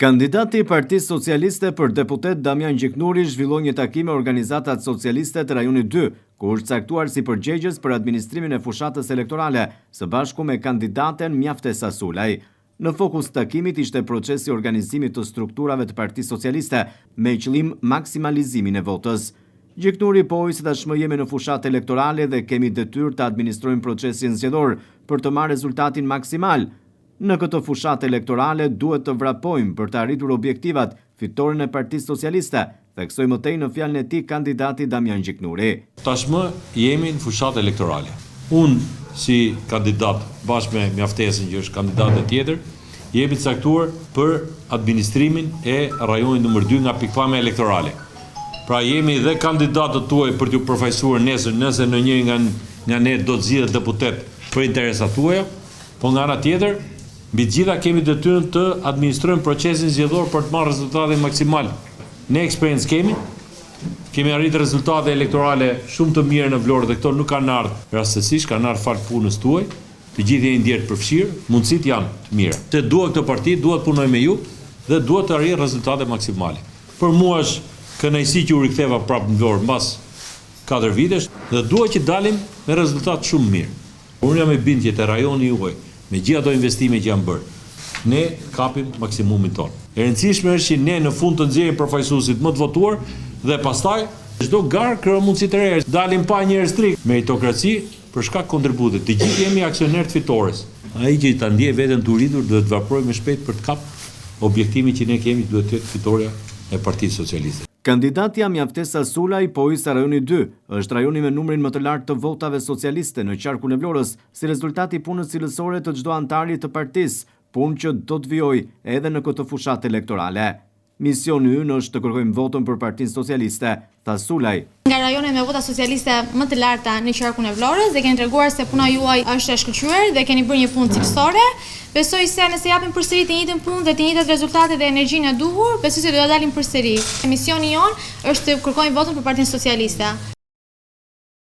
Kandidati i Partisë Socialiste për deputet Damian Gjiknuri zhvilloi një takim me organizatat socialiste të rajonit 2, ku është caktuar si përgjegjës për administrimin e fushatës elektorale, së bashku me kandidaten Mjaftesa Sulaj. Në fokus të takimit ishte procesi organizimit të strukturave të Partisë Socialiste, me qëllim maksimalizimin e votës. Gjiknuri poi se tashmë jemi në fushatë elektorale dhe kemi detyrë të administrojmë procesin zgjedhor për të marrë rezultatin maksimal. Në këtë fushatë elektorale duhet të vrapojmë për të arritur objektivat fitoren e Partisë Socialiste, theksoi mëtej në fjalën e tij kandidati Damian Gjiknuri. Tashmë jemi në fushatë elektorale. Unë si kandidat bashkë me Mjaftesën që është kandidate tjetër, jemi caktuar për administrimin e rajonit nr. 2 nga pikpamja elektorale. Pra jemi dhe kandidatët tuaj për t'ju përfaqësuar nesër nëse në një nga ne do të zgjidhet deputet për interesat tuaja, po nga ana tjetër mbi të gjitha kemi detyrën të administrojmë procesin zgjedhor për të marrë rezultate maksimale. Ne eksperiencë kemi arritur rezultate elektorale shumë të mira në Vlorë dhe këto nuk kanë ardhur rastësisht, kanë ardhur fal punës tuaj. Të gjithë jeni ndjerë përfshirë, mundësitë janë të mira. Se duhet këtë parti, duhet punoj me ju dhe duhet të arrijë rezultate maksimale. Për mua është kënaqësi që u riktheva prapë në Vlorë mbas 4 vitesh dhe duhet që dalim me rezultate shumë mirë. Unë jam i bindur që rajoni juaj me gjitha ato investime që janë bërë, ne kapim maksimumin tonë. E rëndësishme është që ne në fund të nxjerrim përfaqësuesit më të votuar dhe pastaj çdo garë krijon mundësi të reja. Dalim pa njerëz trik, meritokraci për shkak kontributit. Të gjithë jemi aksioner të fitores. Ai që ta ndjej veten të uritur duhet të veprojë më shpejt për të kapur objektimin që ne kemi, duhet të jetë fitoria e Partisë Socialiste. Kandidatja Mjaftesa Sulaj poi sa rajoni 2 është rajoni me numrin më të lartë të votave socialiste në qarkun e Vlorës, si rezultati i punës cilësore të çdo antari të partisë, punë që do të vijojë edhe në këtë fushatë elektorale. Misioni ynë është të kërkojmë votën për Partinë Socialiste, tha Sulaj. Nga rajonet me vota socialiste më të larta në qarkun e Vlorës dhe keni treguar se puna juaj është e shkëlqyer dhe keni bërë një punë cilësore. Besoj se nëse japim përsëri të njëjtën punë dhe të njëjtat rezultate dhe energjinë e duhur, besoj se do ta dalim përsëri. Misioni jon është të kërkojmë votën për Partinë Socialiste.